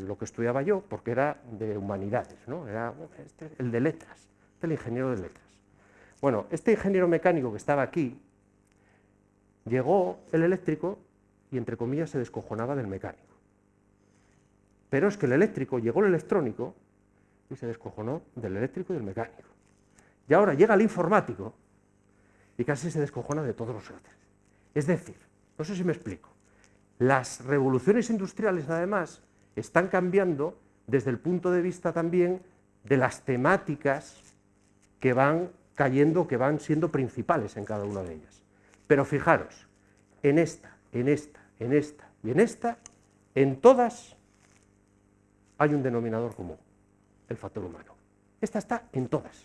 lo que estudiaba yo, porque era de humanidades, ¿no? Era el de letras, el ingeniero de letras. Bueno, este ingeniero mecánico que estaba aquí, llegó el eléctrico y, entre comillas, se descojonaba del mecánico. Pero es que el eléctrico, llegó el electrónico y se descojonó del eléctrico y del mecánico. Y ahora llega el informático y casi se descojona de todos los otros. Es decir, no sé si me explico, las revoluciones industriales, además, están cambiando desde el punto de vista también de las temáticas que van cayendo, que van siendo principales en cada una de ellas. Pero fijaros, en esta, en esta, en esta y en esta, en todas hay un denominador común, el factor humano. Esta está en todas,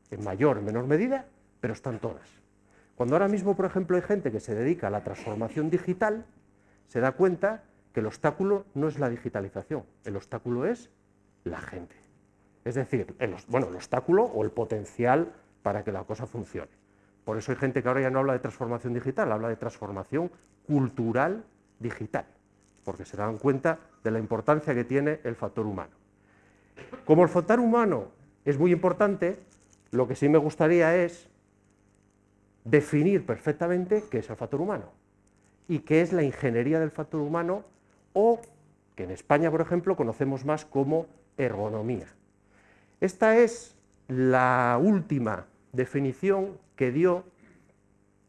en mayor o menor medida, pero están todas. Cuando ahora mismo, por ejemplo, hay gente que se dedica a la transformación digital, se da cuenta que el obstáculo no es la digitalización, el obstáculo es la gente. Es decir, el obstáculo o el potencial para que la cosa funcione. Por eso hay gente que ahora ya no habla de transformación digital, habla de transformación cultural digital, porque se dan cuenta de la importancia que tiene el factor humano. Como el factor humano es muy importante, lo que sí me gustaría es definir perfectamente qué es el factor humano y qué es la ingeniería del factor humano, o que en España, por ejemplo, conocemos más como ergonomía. Esta es la última definición que dio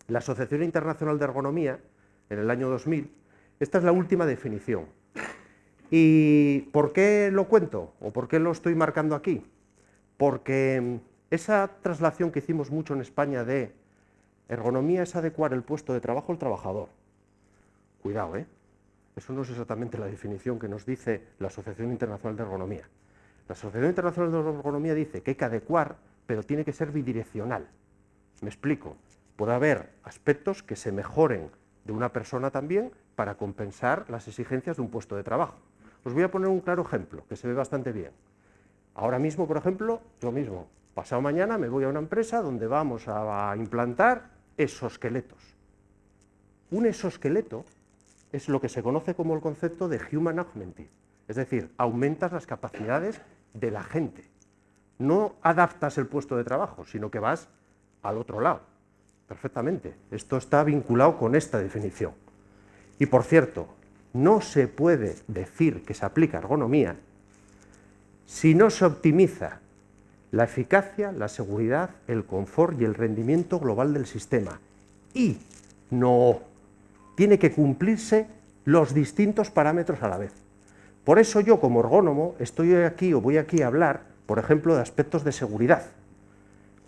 la Asociación Internacional de Ergonomía en el año 2000. Esta es la última definición. ¿Y por qué lo cuento? ¿O por qué lo estoy marcando aquí? Porque esa traslación que hicimos mucho en España de ergonomía es adecuar el puesto de trabajo al trabajador. Cuidado, ¿eh? Eso no es exactamente la definición que nos dice la Asociación Internacional de Ergonomía. La Asociación Internacional de Ergonomía dice que hay que adecuar, pero tiene que ser bidireccional. Me explico. Puede haber aspectos que se mejoren de una persona también para compensar las exigencias de un puesto de trabajo. Os voy a poner un claro ejemplo, que se ve bastante bien. Ahora mismo, por ejemplo, yo mismo, pasado mañana me voy a una empresa donde vamos a implantar exoesqueletos. Un exoesqueleto es lo que se conoce como el concepto de human augmented, es decir, aumentas las capacidades de la gente. No adaptas el puesto de trabajo, sino que vas al otro lado. Perfectamente. Esto está vinculado con esta definición. Y por cierto, no se puede decir que se aplica ergonomía si no se optimiza la eficacia, la seguridad, el confort y el rendimiento global del sistema. Y no tiene que cumplirse los distintos parámetros a la vez. Por eso yo, como ergónomo, estoy aquí o voy aquí a hablar, por ejemplo, de aspectos de seguridad,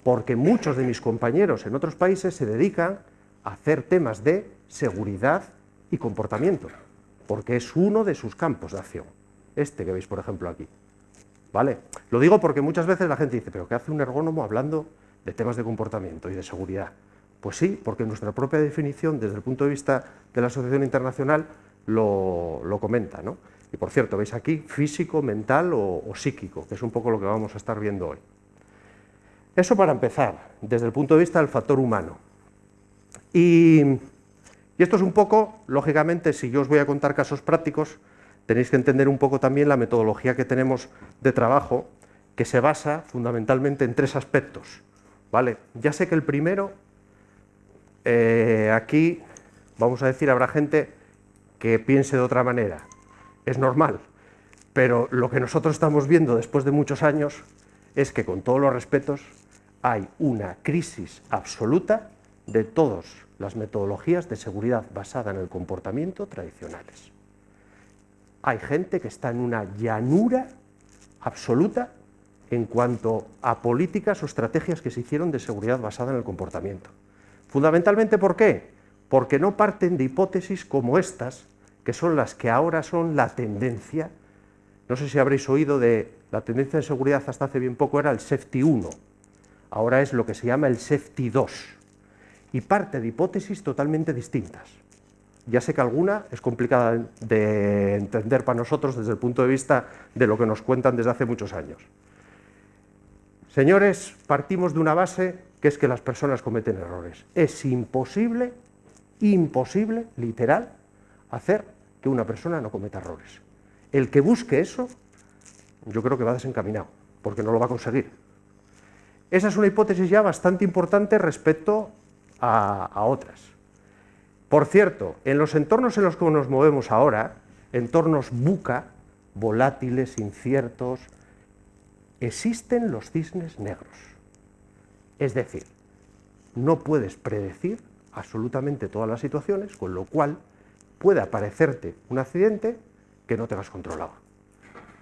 porque muchos de mis compañeros en otros países se dedican a hacer temas de seguridad y comportamiento, porque es uno de sus campos de acción, este que veis, por ejemplo, aquí. ¿Vale? Lo digo porque muchas veces la gente dice, ¿pero qué hace un ergónomo hablando de temas de comportamiento y de seguridad? Pues sí, porque nuestra propia definición, desde el punto de vista de la Asociación Internacional, lo comenta, ¿no? Y por cierto, veis aquí físico, mental o psíquico, que es un poco lo que vamos a estar viendo hoy. Eso para empezar, desde el punto de vista del factor humano. Y esto es un poco, lógicamente, si yo os voy a contar casos prácticos, tenéis que entender un poco también la metodología que tenemos de trabajo, que se basa fundamentalmente en tres aspectos, ¿vale? Ya sé que el primero, aquí, vamos a decir, habrá gente que piense de otra manera. Es normal, pero lo que nosotros estamos viendo después de muchos años es que, con todos los respetos, hay una crisis absoluta de todas las metodologías de seguridad basada en el comportamiento tradicionales. Hay gente que está en una llanura absoluta en cuanto a políticas o estrategias que se hicieron de seguridad basada en el comportamiento. Fundamentalmente, ¿por qué? Porque no parten de hipótesis como estas, que son las que ahora son la tendencia. No sé si habréis oído de la tendencia de seguridad hasta hace bien poco, era el Safety 1, ahora es lo que se llama el Safety 2, y parte de hipótesis totalmente distintas. Ya sé que alguna es complicada de entender para nosotros desde el punto de vista de lo que nos cuentan desde hace muchos años. Señores, partimos de una base que es que las personas cometen errores. Es imposible, literal, hacer que una persona no cometa errores. El que busque eso, yo creo que va desencaminado, porque no lo va a conseguir. Esa es una hipótesis ya bastante importante respecto a otras. Por cierto, en los entornos en los que nos movemos ahora, entornos VUCA, volátiles, inciertos, existen los cisnes negros. Es decir, no puedes predecir absolutamente todas las situaciones, con lo cual puede aparecerte un accidente que no tengas controlado.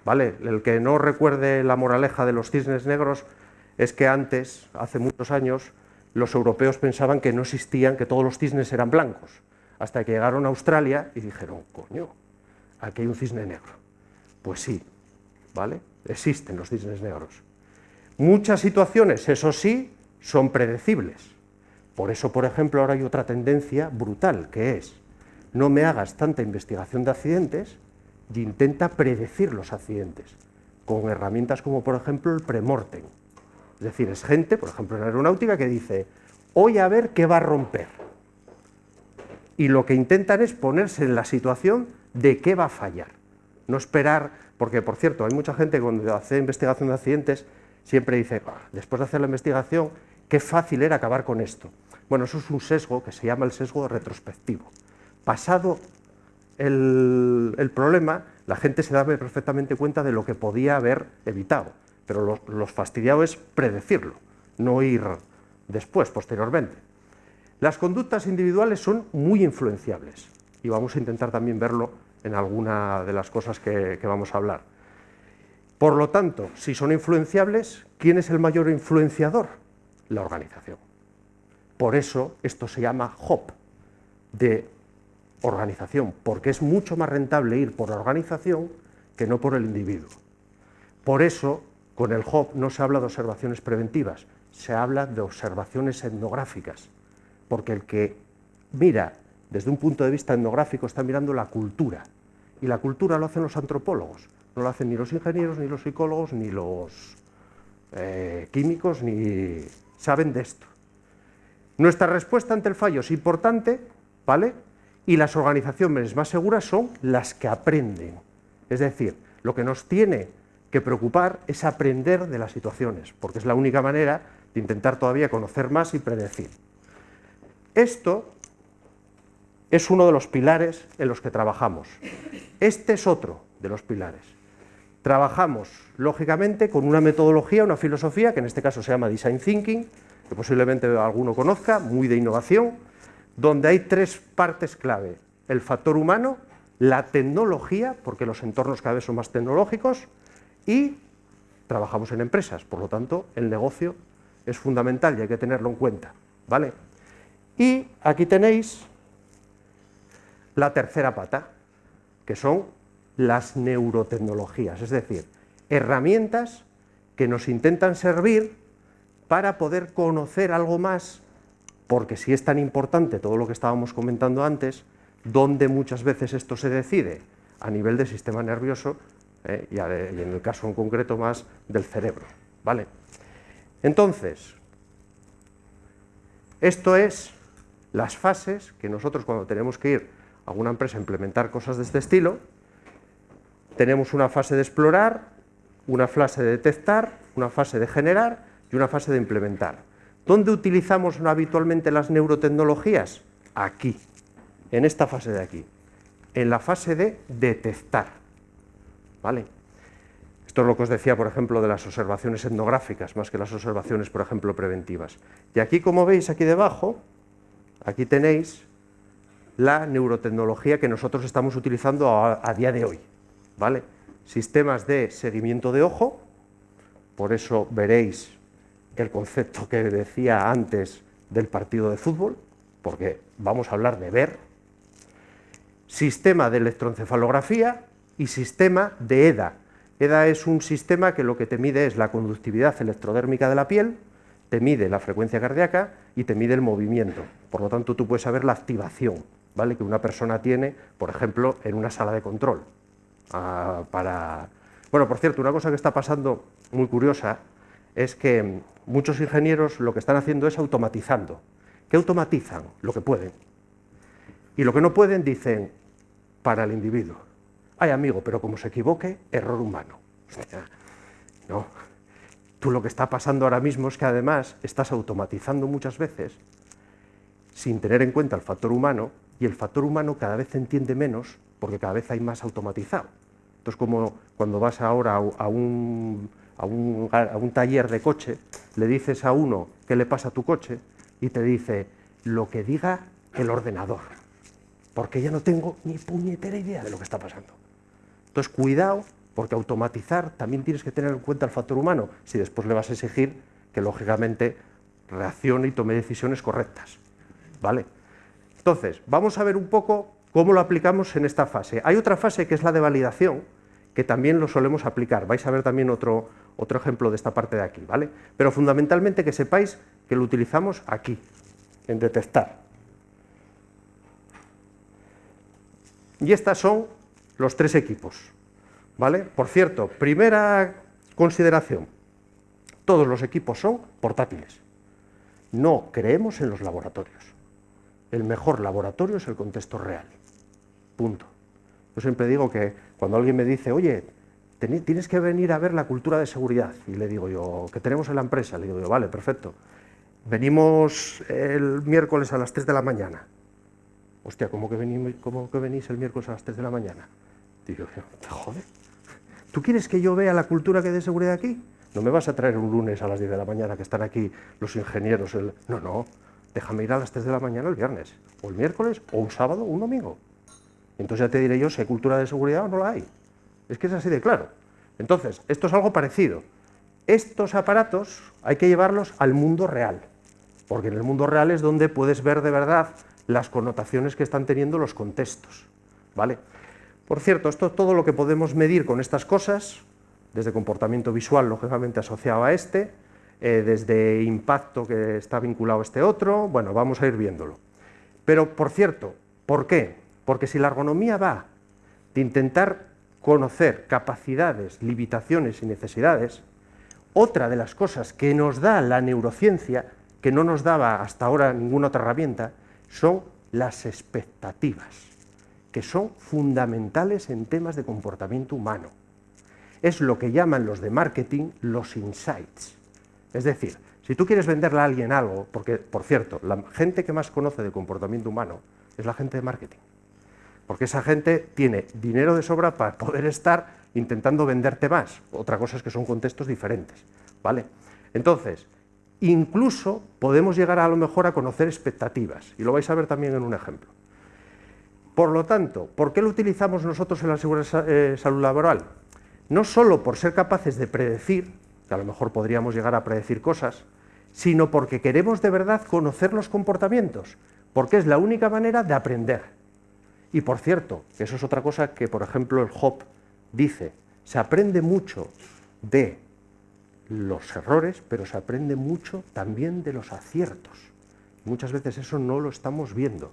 ¿Vale? El que no recuerde la moraleja de los cisnes negros es que antes, hace muchos años, los europeos pensaban que no existían, que todos los cisnes eran blancos, hasta que llegaron a Australia y dijeron, coño, aquí hay un cisne negro. Pues sí, ¿vale? Existen los cisnes negros. Muchas situaciones, eso sí, son predecibles. Por eso, por ejemplo, ahora hay otra tendencia brutal, que es, no me hagas tanta investigación de accidentes y intenta predecir los accidentes, con herramientas como, por ejemplo, el premortem. Es decir, es gente, por ejemplo, en aeronáutica, que dice, hoy a ver qué va a romper. Y lo que intentan es ponerse en la situación de qué va a fallar. No esperar, porque, por cierto, hay mucha gente que cuando hace investigación de accidentes siempre dice, después de hacer la investigación, qué fácil era acabar con esto. Bueno, eso es un sesgo que se llama el sesgo retrospectivo. Pasado el problema, la gente se da perfectamente cuenta de lo que podía haber evitado, pero lo fastidiado es predecirlo, no ir después, posteriormente. Las conductas individuales son muy influenciables y vamos a intentar también verlo en alguna de las cosas que vamos a hablar. Por lo tanto, si son influenciables, ¿quién es el mayor influenciador? La organización. Por eso esto se llama HOP, de organización, porque es mucho más rentable ir por la organización que no por el individuo. Por eso, con el HOP no se habla de observaciones preventivas, se habla de observaciones etnográficas, porque el que mira desde un punto de vista etnográfico está mirando la cultura, y la cultura lo hacen los antropólogos, no lo hacen ni los ingenieros, ni los psicólogos, ni los químicos, ni saben de esto. Nuestra respuesta ante el fallo es importante, ¿vale? Y las organizaciones más seguras son las que aprenden. Es decir, lo que nos tiene que preocupar es aprender de las situaciones, porque es la única manera de intentar todavía conocer más y predecir. Esto es uno de los pilares en los que trabajamos. Este es otro de los pilares. Trabajamos, lógicamente, con una metodología, una filosofía, que en este caso se llama Design Thinking, que posiblemente alguno conozca, muy de innovación, donde hay tres partes clave: el factor humano, la tecnología, porque los entornos cada vez son más tecnológicos, y trabajamos en empresas, por lo tanto, el negocio es fundamental y hay que tenerlo en cuenta, ¿vale? Y aquí tenéis la tercera pata, que son las neurotecnologías, es decir, herramientas que nos intentan servir para poder conocer algo más, porque si es tan importante todo lo que estábamos comentando antes, ¿dónde muchas veces esto se decide? A nivel del sistema nervioso y en el caso en concreto más del cerebro, ¿vale? Entonces, esto es las fases que nosotros, cuando tenemos que ir a una empresa a implementar cosas de este estilo, tenemos una fase de explorar, una fase de detectar, una fase de generar y una fase de implementar. ¿Dónde utilizamos habitualmente las neurotecnologías? Aquí, en esta fase de aquí, en la fase de detectar, ¿vale? Esto es lo que os decía, por ejemplo, de las observaciones etnográficas, más que las observaciones, por ejemplo, preventivas. Y aquí, como veis, aquí debajo, aquí tenéis la neurotecnología que nosotros estamos utilizando a día de hoy, ¿vale? Sistemas de seguimiento de ojo, por eso veréis el concepto que decía antes del partido de fútbol, porque vamos a hablar de ver, sistema de electroencefalografía y sistema de EDA. EDA es un sistema que lo que te mide es la conductividad electrodérmica de la piel, te mide la frecuencia cardíaca y te mide el movimiento. Por lo tanto, tú puedes saber la activación, ¿vale?, que una persona tiene, por ejemplo, en una sala de control. Bueno, por cierto, una cosa que está pasando muy curiosa es que muchos ingenieros lo que están haciendo es automatizando. ¿Qué automatizan? Lo que pueden. Y lo que no pueden, dicen, para el individuo. Ay, amigo, pero como se equivoque, error humano. Hostia, no. Tú lo que está pasando ahora mismo es que además estás automatizando muchas veces sin tener en cuenta el factor humano, y el factor humano cada vez se entiende menos porque cada vez hay más automatizado. Entonces, como cuando vas ahora a un taller de coche, le dices a uno qué le pasa a tu coche y te dice lo que diga el ordenador, porque ya no tengo ni puñetera idea de lo que está pasando. Entonces, cuidado, porque automatizar también tienes que tener en cuenta el factor humano, si después le vas a exigir que, lógicamente, reaccione y tome decisiones correctas, ¿vale? Entonces, vamos a ver un poco cómo lo aplicamos en esta fase. Hay otra fase que es la de validación, que también lo solemos aplicar. Vais a ver también otro ejemplo de esta parte de aquí, ¿vale? Pero fundamentalmente que sepáis que lo utilizamos aquí, en detectar. Y estas son los 3 equipos, ¿vale? Por cierto, primera consideración, todos los equipos son portátiles. No creemos en los laboratorios. El mejor laboratorio es el contexto real. Punto. Yo siempre digo que cuando alguien me dice, oye, tienes que venir a ver la cultura de seguridad, y le digo yo, que tenemos en la empresa, le digo yo, vale, perfecto. Venimos el miércoles a las 3 de la mañana. Hostia, ¿cómo que venís el miércoles a las 3 de la mañana? Digo yo, ¿te jode? ¿Tú quieres que yo vea la cultura que hay de seguridad aquí? No me vas a traer un lunes a las 10 de la mañana que están aquí los ingenieros. No, déjame ir a las 3 de la mañana el viernes, o el miércoles, o un sábado, o un domingo. Entonces ya te diré yo si hay cultura de seguridad o no la hay. Es que es así de claro. Entonces, esto es algo parecido. Estos aparatos hay que llevarlos al mundo real, porque en el mundo real es donde puedes ver de verdad las connotaciones que están teniendo los contextos, ¿vale? Por cierto, esto es todo lo que podemos medir con estas cosas, desde comportamiento visual, lógicamente asociado a este, desde impacto que está vinculado a este otro, bueno, vamos a ir viéndolo. Pero, por cierto, ¿por qué? Porque si la ergonomía va de intentar conocer capacidades, limitaciones y necesidades, otra de las cosas que nos da la neurociencia, que no nos daba hasta ahora ninguna otra herramienta, son las expectativas, que son fundamentales en temas de comportamiento humano. Es lo que llaman los de marketing los insights. Es decir, si tú quieres venderle a alguien algo, porque, por cierto, la gente que más conoce de comportamiento humano es la gente de marketing, porque esa gente tiene dinero de sobra para poder estar intentando venderte más. Otra cosa es que son contextos diferentes, ¿vale? Entonces, incluso podemos llegar a lo mejor a conocer expectativas, y lo vais a ver también en un ejemplo. Por lo tanto, ¿por qué lo utilizamos nosotros en la seguridad salud laboral? No solo por ser capaces de predecir, que a lo mejor podríamos llegar a predecir cosas, sino porque queremos de verdad conocer los comportamientos, porque es la única manera de aprender. Y por cierto, eso es otra cosa que, por ejemplo, el Hop dice, se aprende mucho de los errores, pero se aprende mucho también de los aciertos. Muchas veces eso no lo estamos viendo.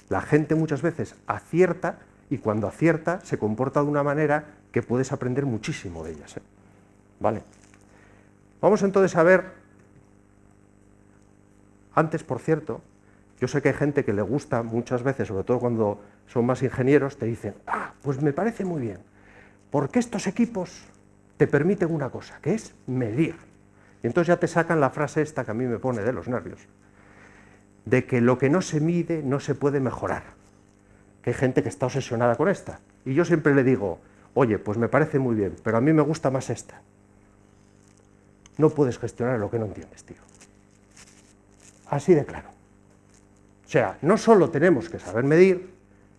La gente muchas veces acierta y cuando acierta se comporta de una manera que puedes aprender muchísimo de ellas, ¿eh? ¿Vale? Vamos entonces a ver, antes, por cierto, yo sé que hay gente que le gusta muchas veces, sobre todo cuando son más ingenieros, te dicen, pues me parece muy bien, porque estos equipos te permiten una cosa, que es medir. Y entonces ya te sacan la frase esta que a mí me pone de los nervios, de que lo que no se mide no se puede mejorar. Que hay gente que está obsesionada con esta. Y yo siempre le digo, oye, pues me parece muy bien, pero a mí me gusta más esta. No puedes gestionar lo que no entiendes, tío. Así de claro. O sea, no solo tenemos que saber medir,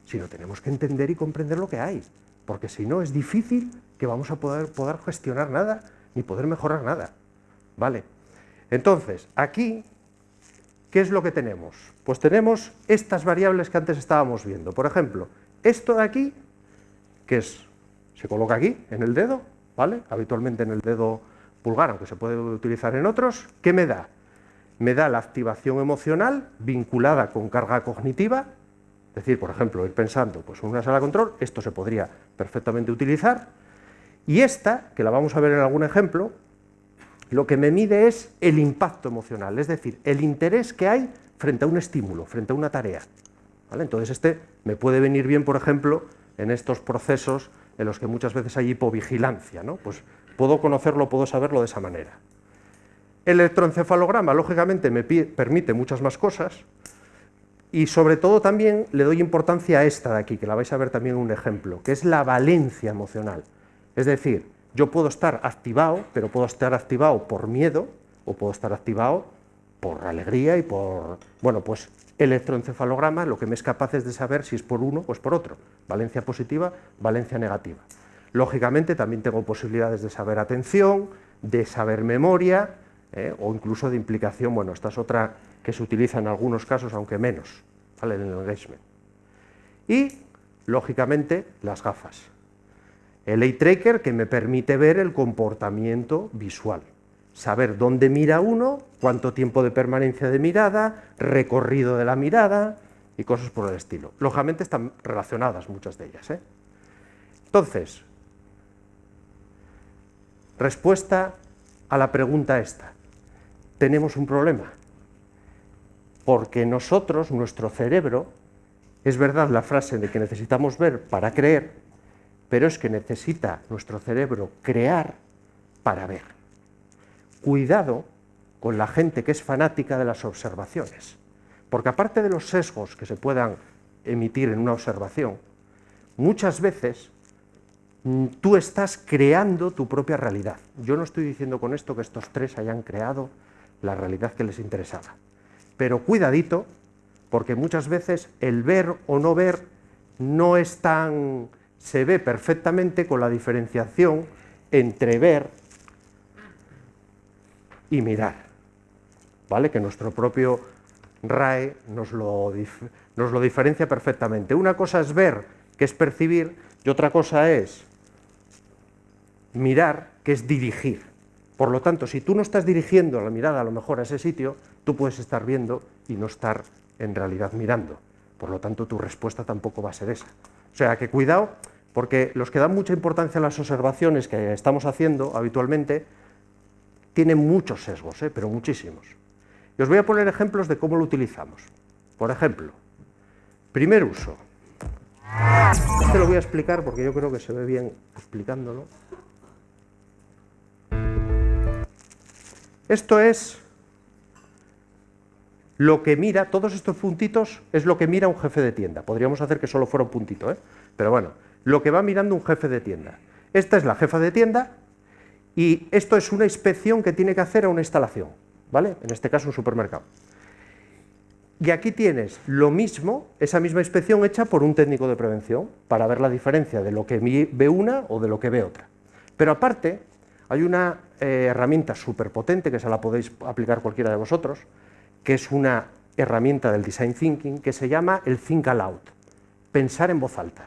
sino tenemos que entender y comprender lo que hay. Porque si no, es difícil que vamos a poder gestionar nada, ni poder mejorar nada. ¿Vale? Entonces, aquí, ¿qué es lo que tenemos? Pues tenemos estas variables que antes estábamos viendo. Por ejemplo, esto de aquí, que se coloca aquí, en el dedo, ¿vale? Habitualmente en el dedo pulgar, aunque se puede utilizar en otros. ¿Qué me da? Me da la activación emocional vinculada con carga cognitiva. Es decir, por ejemplo, ir pensando, pues en una sala de control, esto se podría perfectamente utilizar. Y esta, que la vamos a ver en algún ejemplo, lo que me mide es el impacto emocional, es decir, el interés que hay frente a un estímulo, frente a una tarea. ¿Vale? Entonces este me puede venir bien, por ejemplo, en estos procesos en los que muchas veces hay hipovigilancia, ¿no? Pues puedo conocerlo, puedo saberlo de esa manera. El electroencefalograma, lógicamente, me permite muchas más cosas y, sobre todo, también le doy importancia a esta de aquí, que la vais a ver también en un ejemplo, que es la valencia emocional. Es decir, yo puedo estar activado, pero puedo estar activado por miedo o puedo estar activado por alegría y por... Bueno, pues el electroencefalograma lo que me es capaz es de saber si es por uno o es por otro. Valencia positiva, valencia negativa. Lógicamente también tengo posibilidades de saber atención, de saber memoria, o incluso de implicación. Bueno, esta es otra que se utiliza en algunos casos, aunque menos, ¿vale? En el engagement. Y, lógicamente, las gafas. El eye tracker, que me permite ver el comportamiento visual. Saber dónde mira uno, cuánto tiempo de permanencia de mirada, recorrido de la mirada y cosas por el estilo. Lógicamente están relacionadas muchas de ellas, ¿eh? Entonces, respuesta a la pregunta esta. Tenemos un problema, porque nosotros, nuestro cerebro, es verdad la frase de que necesitamos ver para creer, pero es que necesita nuestro cerebro crear para ver. Cuidado con la gente que es fanática de las observaciones, porque aparte de los sesgos que se puedan emitir en una observación, muchas veces tú estás creando tu propia realidad. Yo no estoy diciendo con esto que estos tres hayan creado la realidad que les interesaba, pero cuidadito, porque muchas veces el ver o no ver no es tan... se ve perfectamente con la diferenciación entre ver y mirar, ¿vale? Que nuestro propio RAE nos lo diferencia perfectamente. Una cosa es ver, que es percibir, y otra cosa es mirar, que es dirigir. Por lo tanto, si tú no estás dirigiendo la mirada a lo mejor a ese sitio, tú puedes estar viendo y no estar en realidad mirando. Por lo tanto, tu respuesta tampoco va a ser esa. O sea, que cuidado, porque los que dan mucha importancia a las observaciones que estamos haciendo habitualmente tienen muchos sesgos, pero muchísimos. Y os voy a poner ejemplos de cómo lo utilizamos. Por ejemplo, primer uso. Este lo voy a explicar porque yo creo que se ve bien explicándolo. Esto es lo que mira, todos estos puntitos es lo que mira un jefe de tienda. Podríamos hacer que solo fuera un puntito, pero bueno, lo que va mirando un jefe de tienda. Esta es la jefa de tienda y esto es una inspección que tiene que hacer a una instalación, ¿vale? En este caso un supermercado. Y aquí tienes lo mismo, esa misma inspección hecha por un técnico de prevención para ver la diferencia de lo que ve una o de lo que ve otra. Pero aparte, hay una herramienta súper potente, que se la podéis aplicar cualquiera de vosotros, que es una herramienta del Design Thinking, que se llama el Think Aloud, pensar en voz alta.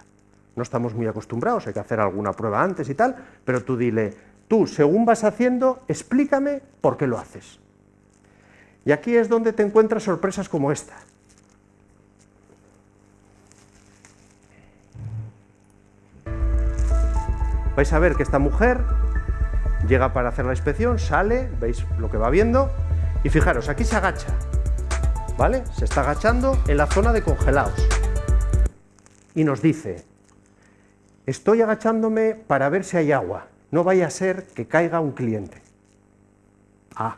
No estamos muy acostumbrados, hay que hacer alguna prueba antes y tal, pero tú dile, tú, según vas haciendo, explícame por qué lo haces. Y aquí es donde te encuentras sorpresas como esta. Vais a ver que esta mujer llega para hacer la inspección, sale, veis lo que va viendo, y fijaros, aquí se agacha, ¿vale? Se está agachando en la zona de congelados. Y nos dice, estoy agachándome para ver si hay agua, no vaya a ser que caiga un cliente. Ah,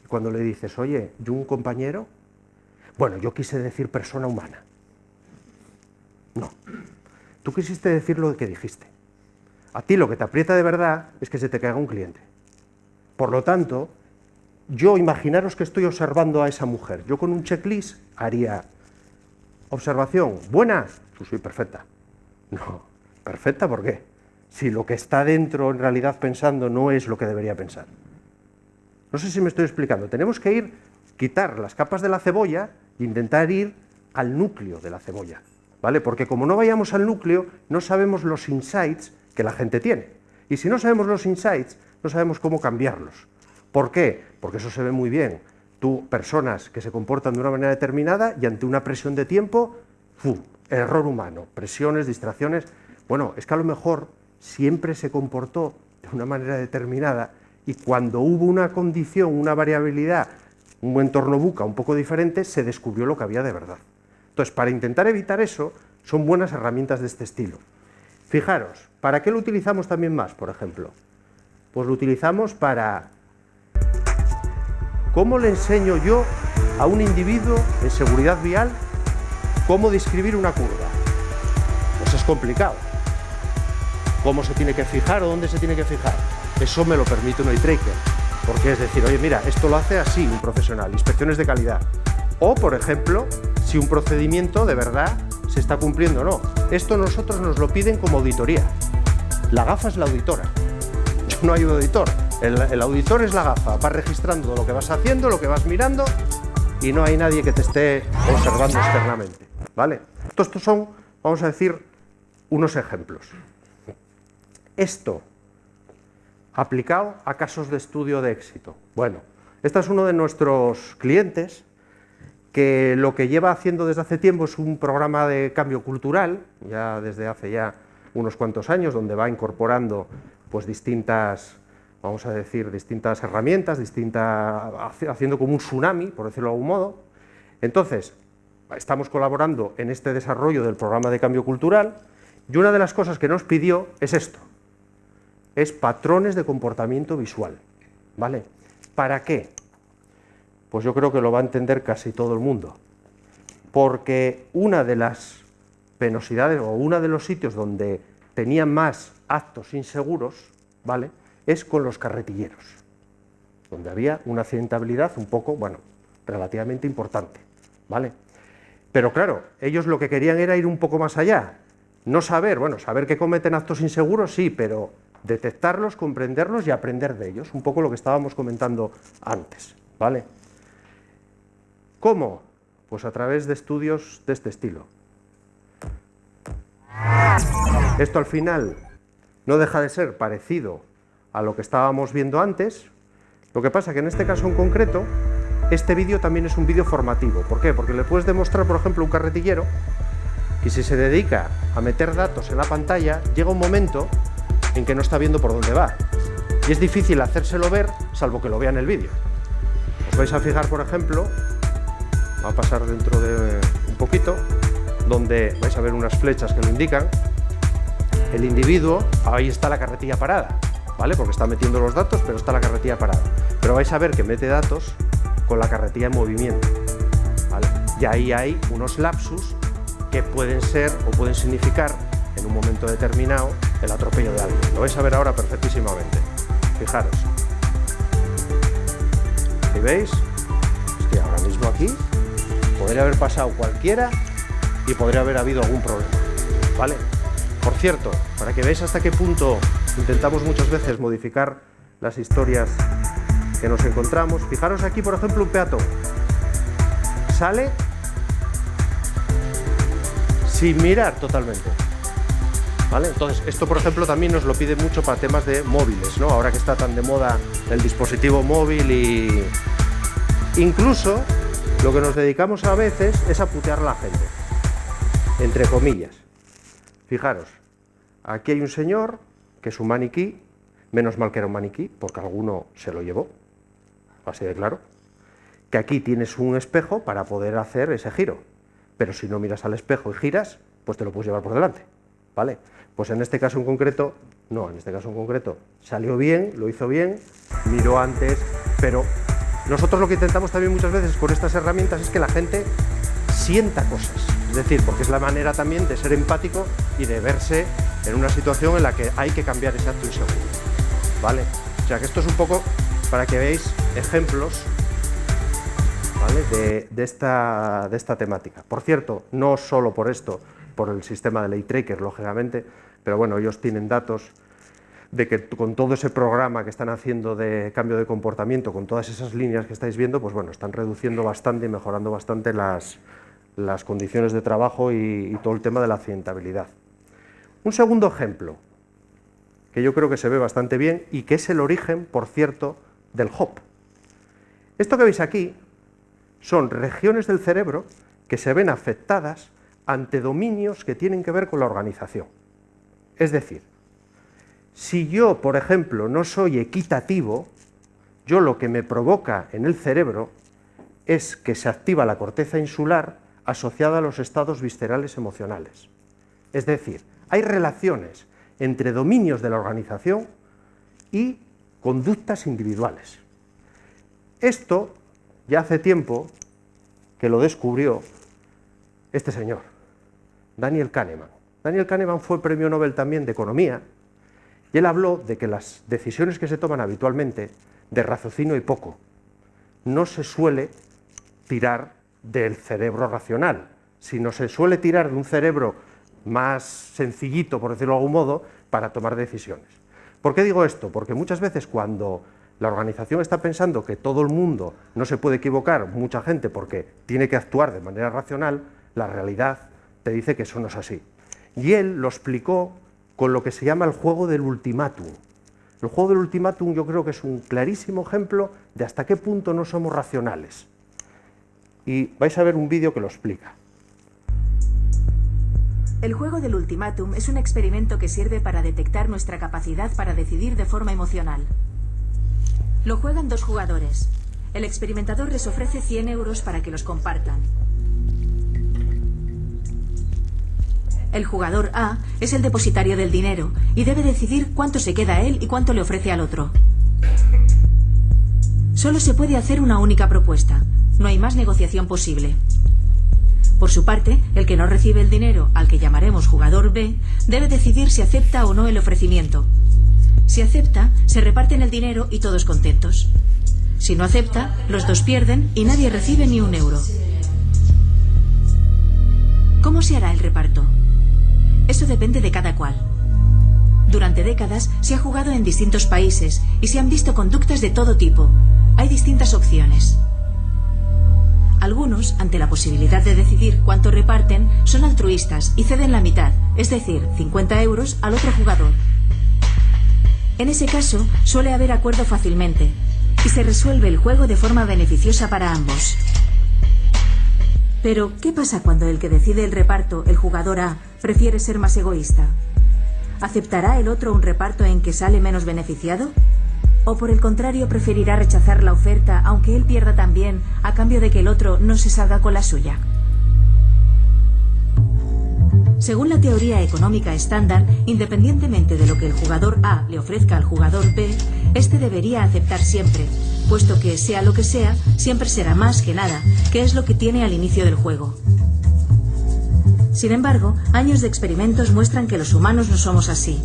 y cuando le dices, oye, ¿yo un compañero? Bueno, yo quise decir persona humana. No, tú quisiste decir lo que dijiste. A ti lo que te aprieta de verdad es que se te caiga un cliente. Por lo tanto, yo imaginaros que estoy observando a esa mujer. Yo con un checklist haría observación, ¿buena? Sí, perfecta. No, perfecta, ¿por qué? Si lo que está dentro en realidad pensando no es lo que debería pensar. No sé si me estoy explicando. Tenemos que quitar las capas de la cebolla e intentar ir al núcleo de la cebolla, ¿vale? Porque como no vayamos al núcleo, no sabemos los insights que la gente tiene. Y si no sabemos los insights, no sabemos cómo cambiarlos. ¿Por qué? Porque eso se ve muy bien. Tú, personas que se comportan de una manera determinada y ante una presión de tiempo, ¡fum!, error humano, presiones, distracciones. Bueno, es que a lo mejor siempre se comportó de una manera determinada y cuando hubo una condición, una variabilidad, un entorno buca un poco diferente, se descubrió lo que había de verdad. Entonces, para intentar evitar eso, son buenas herramientas de este estilo. Fijaros, ¿para qué lo utilizamos también más, por ejemplo? Pues lo utilizamos para... ¿Cómo le enseño yo a un individuo en seguridad vial cómo describir una curva? Pues es complicado. ¿Cómo se tiene que fijar o dónde se tiene que fijar? Eso me lo permite un eye tracker, porque es decir, oye, mira, esto lo hace así un profesional, inspecciones de calidad. O, por ejemplo, si un procedimiento de verdad se está cumpliendo o no. Esto nosotros nos lo piden como auditoría. La gafa es la auditora. Yo no hay auditor. El auditor es la gafa. Vas registrando lo que vas haciendo, lo que vas mirando, y no hay nadie que te esté observando externamente, ¿vale? Estos son, vamos a decir, unos ejemplos. Esto aplicado a casos de estudio de éxito. Bueno, este es uno de nuestros clientes que lo que lleva haciendo desde hace tiempo es un programa de cambio cultural, ya desde hace ya unos cuantos años, donde va incorporando pues distintas, vamos a decir, distintas herramientas, haciendo como un tsunami, por decirlo de algún modo. Entonces, estamos colaborando en este desarrollo del programa de cambio cultural, y una de las cosas que nos pidió es esto, es patrones de comportamiento visual, ¿vale? ¿Para qué? Pues yo creo que lo va a entender casi todo el mundo, porque una de las penosidades o uno de los sitios donde tenían más actos inseguros, ¿vale?, es con los carretilleros, donde había una accidentabilidad un poco, bueno, relativamente importante, ¿vale? Pero claro, ellos lo que querían era ir un poco más allá, no saber, bueno, saber que cometen actos inseguros, sí, pero detectarlos, comprenderlos y aprender de ellos, un poco lo que estábamos comentando antes, ¿vale? ¿Cómo? Pues a través de estudios de este estilo. Esto al final no deja de ser parecido a lo que estábamos viendo antes, lo que pasa que en este caso en concreto, este vídeo también es un vídeo formativo. ¿Por qué? Porque le puedes demostrar, por ejemplo, a un carretillero que si se dedica a meter datos en la pantalla, llega un momento en que no está viendo por dónde va. Y es difícil hacérselo ver, salvo que lo vea en el vídeo. Os vais a fijar, por ejemplo, va a pasar dentro de un poquito, donde vais a ver unas flechas que lo indican. El individuo, ahí está la carretilla parada, ¿vale? Porque está metiendo los datos, pero está la carretilla parada. Pero vais a ver que mete datos con la carretilla en movimiento, ¿vale? Y ahí hay unos lapsus que pueden ser o pueden significar en un momento determinado el atropello de alguien. Lo vais a ver ahora perfectísimamente. Fijaros. ¿Y veis? Es que ahora mismo aquí podría haber pasado cualquiera y podría haber habido algún problema, ¿vale? Por cierto, para que veáis hasta qué punto intentamos muchas veces modificar las historias que nos encontramos, fijaros aquí, por ejemplo, un peatón. Sale sin mirar totalmente, ¿vale? Entonces, esto, por ejemplo, también nos lo pide mucho para temas de móviles, ¿no? Ahora que está tan de moda el dispositivo móvil y... Incluso, lo que nos dedicamos a veces es a putear a la gente, entre comillas. Fijaros, aquí hay un señor que es un maniquí, menos mal que era un maniquí, porque alguno se lo llevó, así de claro, que aquí tienes un espejo para poder hacer ese giro, pero si no miras al espejo y giras, pues te lo puedes llevar por delante, ¿vale? Pues en este caso en concreto, no, en este caso en concreto salió bien, lo hizo bien, miró antes, pero nosotros lo que intentamos también muchas veces con estas herramientas es que la gente sienta cosas, es decir, porque es la manera también de ser empático y de verse en una situación en la que hay que cambiar ese acto inseguro, ¿vale? O sea que esto es un poco para que veáis ejemplos, ¿vale?, de esta temática. Por cierto, no solo por esto, por el sistema de Ley Tracker, lógicamente, pero bueno, ellos tienen datos de que con todo ese programa que están haciendo de cambio de comportamiento, con todas esas líneas que estáis viendo, pues bueno, están reduciendo bastante y mejorando bastante las condiciones de trabajo y todo el tema de la accidentabilidad. Un segundo ejemplo, que yo creo que se ve bastante bien y que es el origen, por cierto, del HOP. Esto que veis aquí son regiones del cerebro que se ven afectadas ante dominios que tienen que ver con la organización. Es decir, si yo, por ejemplo, no soy equitativo, yo lo que me provoca en el cerebro es que se activa la corteza insular asociada a los estados viscerales emocionales. Es decir, hay relaciones entre dominios de la organización y conductas individuales. Esto ya hace tiempo que lo descubrió este señor, Daniel Kahneman. Daniel Kahneman fue premio Nobel también de Economía, y él habló de que las decisiones que se toman habitualmente, de raciocinio y poco, no se suele tirar del cerebro racional, sino se suele tirar de un cerebro más sencillito, por decirlo de algún modo, para tomar decisiones. ¿Por qué digo esto? Porque muchas veces cuando la organización está pensando que todo el mundo no se puede equivocar, mucha gente, porque tiene que actuar de manera racional, la realidad te dice que eso no es así. Y él lo explicó con lo que se llama el juego del ultimátum. El juego del ultimátum yo creo que es un clarísimo ejemplo de hasta qué punto no somos racionales. Y vais a ver un vídeo que lo explica. El juego del ultimátum es un experimento que sirve para detectar nuestra capacidad para decidir de forma emocional. Lo juegan dos jugadores. El experimentador les ofrece 100 euros para que los compartan. El jugador A es el depositario del dinero y debe decidir cuánto se queda a él y cuánto le ofrece al otro. Solo se puede hacer una única propuesta. No hay más negociación posible. Por su parte, el que no recibe el dinero, al que llamaremos jugador B, debe decidir si acepta o no el ofrecimiento. Si acepta, se reparten el dinero y todos contentos. Si no acepta, los dos pierden y nadie recibe ni un euro. ¿Cómo se hará el reparto? Eso depende de cada cual. Durante décadas se ha jugado en distintos países y se han visto conductas de todo tipo. Hay distintas opciones. Algunos, ante la posibilidad de decidir cuánto reparten, son altruistas y ceden la mitad, es decir, 50 euros al otro jugador. En ese caso, suele haber acuerdo fácilmente y se resuelve el juego de forma beneficiosa para ambos. Pero, ¿qué pasa cuando el que decide el reparto, el jugador A, prefiere ser más egoísta? ¿Aceptará el otro un reparto en que sale menos beneficiado? ¿O por el contrario preferirá rechazar la oferta aunque él pierda también a cambio de que el otro no se salga con la suya? Según la teoría económica estándar, independientemente de lo que el jugador A le ofrezca al jugador B, este debería aceptar siempre, puesto que, sea lo que sea, siempre será más que nada, que es lo que tiene al inicio del juego. Sin embargo, años de experimentos muestran que los humanos no somos así.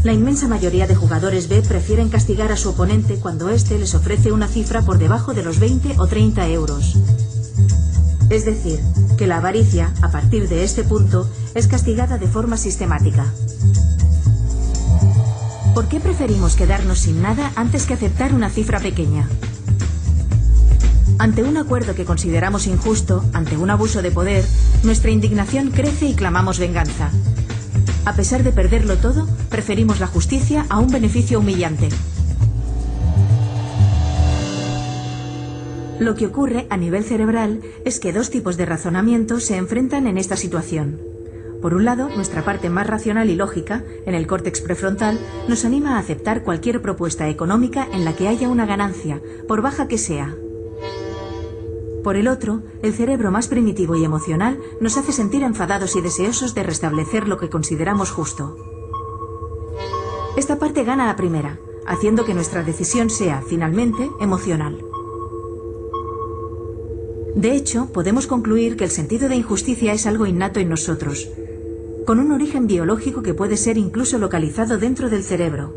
La inmensa mayoría de jugadores B prefieren castigar a su oponente cuando éste les ofrece una cifra por debajo de los 20 o 30 euros. Es decir, que la avaricia, a partir de este punto, es castigada de forma sistemática. ¿Por qué preferimos quedarnos sin nada antes que aceptar una cifra pequeña? Ante un acuerdo que consideramos injusto, ante un abuso de poder, nuestra indignación crece y clamamos venganza. A pesar de perderlo todo, preferimos la justicia a un beneficio humillante. Lo que ocurre a nivel cerebral es que dos tipos de razonamiento se enfrentan en esta situación. Por un lado, nuestra parte más racional y lógica, en el córtex prefrontal, nos anima a aceptar cualquier propuesta económica en la que haya una ganancia, por baja que sea. Por el otro, el cerebro más primitivo y emocional nos hace sentir enfadados y deseosos de restablecer lo que consideramos justo. Esta parte gana la primera, haciendo que nuestra decisión sea, finalmente, emocional. De hecho, podemos concluir que el sentido de injusticia es algo innato en nosotros, con un origen biológico que puede ser incluso localizado dentro del cerebro.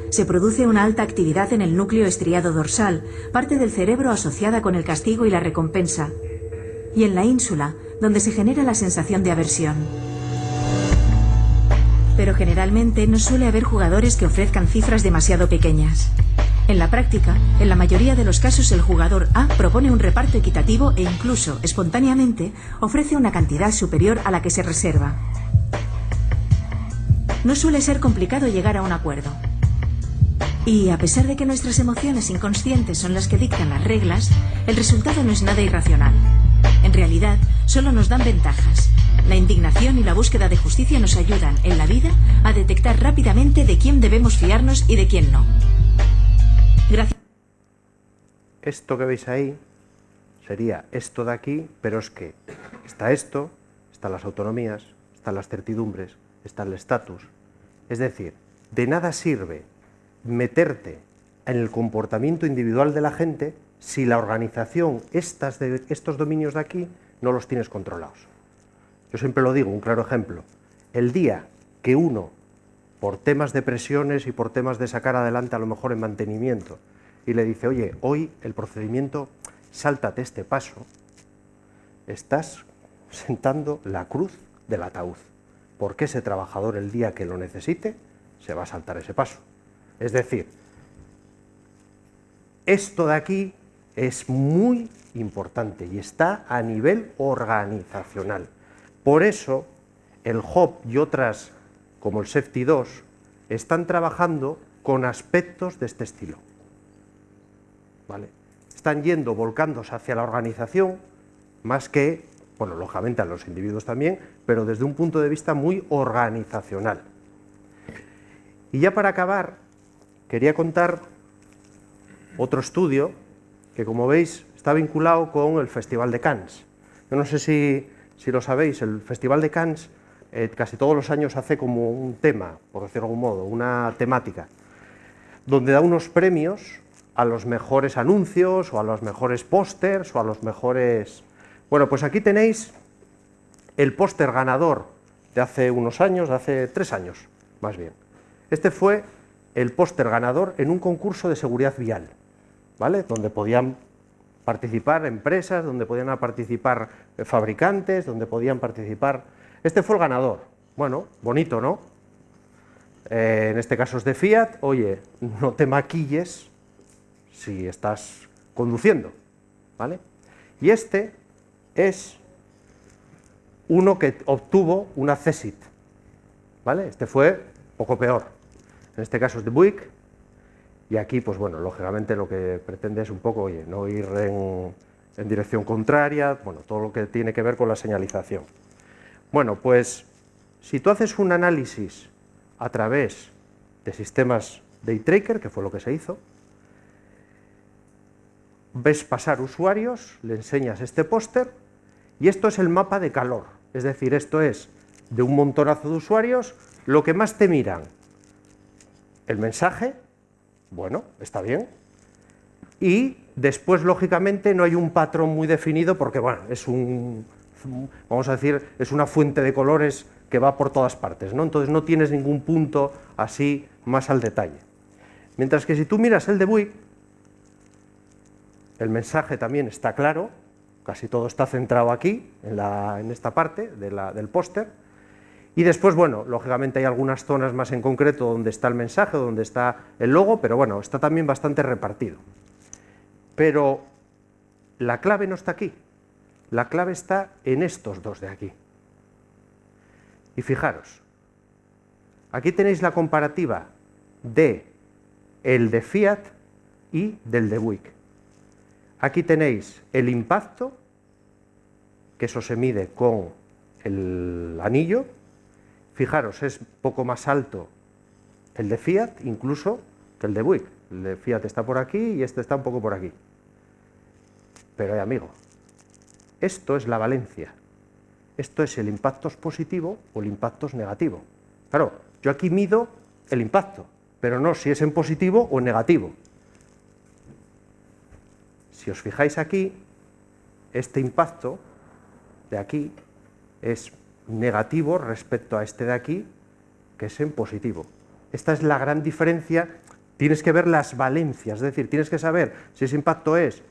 Se produce una alta actividad en el núcleo estriado dorsal, parte del cerebro asociada con el castigo y la recompensa, y en la ínsula, donde se genera la sensación de aversión. Pero generalmente no suele haber jugadores que ofrezcan cifras demasiado pequeñas. En la práctica, en la mayoría de los casos el jugador A propone un reparto equitativo e incluso, espontáneamente, ofrece una cantidad superior a la que se reserva. No suele ser complicado llegar a un acuerdo. Y a pesar de que nuestras emociones inconscientes son las que dictan las reglas, el resultado no es nada irracional. En realidad, solo nos dan ventajas. La indignación y la búsqueda de justicia nos ayudan, en la vida, a detectar rápidamente de quién debemos fiarnos y de quién no. Gracias. Esto que veis ahí sería esto de aquí, pero es que está esto, están las autonomías, están las certidumbres, está el estatus. Es decir, de nada sirve meterte en el comportamiento individual de la gente si la organización, estos dominios de aquí, no los tienes controlados. Yo siempre lo digo, un claro ejemplo. El día que uno, por temas de presiones y por temas de sacar adelante a lo mejor en mantenimiento, y le dice, oye, hoy el procedimiento, sáltate este paso, estás sentando la cruz del ataúd, porque ese trabajador el día que lo necesite se va a saltar ese paso. Es decir, esto de aquí es muy importante y está a nivel organizacional. Por eso el HOP y otras como el Safety 2 están trabajando con aspectos de este estilo. ¿Vale? Están volcándose hacia la organización más que, bueno, lógicamente a los individuos también, pero desde un punto de vista muy organizacional. Y ya para acabar, quería contar otro estudio que, como veis, está vinculado con el Festival de Cannes. Yo no sé si lo sabéis, el Festival de Cannes casi todos los años hace como un tema, por decirlo de algún modo, una temática, donde da unos premios a los mejores anuncios o a los mejores pósters o a los mejores... Bueno, pues aquí tenéis el póster ganador de hace unos años, de hace 3 años, más bien. Este fue el póster ganador en un concurso de seguridad vial, ¿vale? Donde podían participar empresas, donde podían participar fabricantes, donde podían participar... Este fue el ganador. Bueno, bonito, ¿no? En este caso es de Fiat. Oye, no te maquilles si estás conduciendo, ¿vale? Y este es uno que obtuvo una CESIT, ¿vale? Este fue poco peor. En este caso es de Buick. Y aquí, pues bueno, lógicamente lo que pretende es un poco, oye, no ir en dirección contraria, bueno, todo lo que tiene que ver con la señalización. Bueno, pues si tú haces un análisis a través de sistemas de eye-tracker, que fue lo que se hizo, ves pasar usuarios, le enseñas este póster y esto es el mapa de calor, es decir, esto es de un montonazo de usuarios, lo que más te miran, el mensaje, bueno, está bien, y después, lógicamente, no hay un patrón muy definido porque, bueno, es vamos a decir, es una fuente de colores que va por todas partes, ¿no? Entonces no tienes ningún punto así más al detalle. Mientras que si tú miras el de Buick, el mensaje también está claro, casi todo está centrado aquí, en esta parte del póster, y después, bueno, lógicamente hay algunas zonas más en concreto donde está el mensaje, donde está el logo, pero bueno, está también bastante repartido. Pero la clave no está aquí. La clave está en estos dos de aquí. Y fijaros, aquí tenéis la comparativa de el de Fiat y del de Buick. Aquí tenéis el impacto, que eso se mide con el anillo. Fijaros, es poco más alto el de Fiat incluso que el de Buick. El de Fiat está por aquí y este está un poco por aquí. Pero, amigo, esto es la valencia. Esto es el impacto positivo o el impacto negativo. Claro, yo aquí mido el impacto, pero no si es en positivo o en negativo. Si os fijáis aquí, este impacto de aquí es negativo respecto a este de aquí, que es en positivo. Esta es la gran diferencia. Tienes que ver las valencias, es decir, tienes que saber si ese impacto es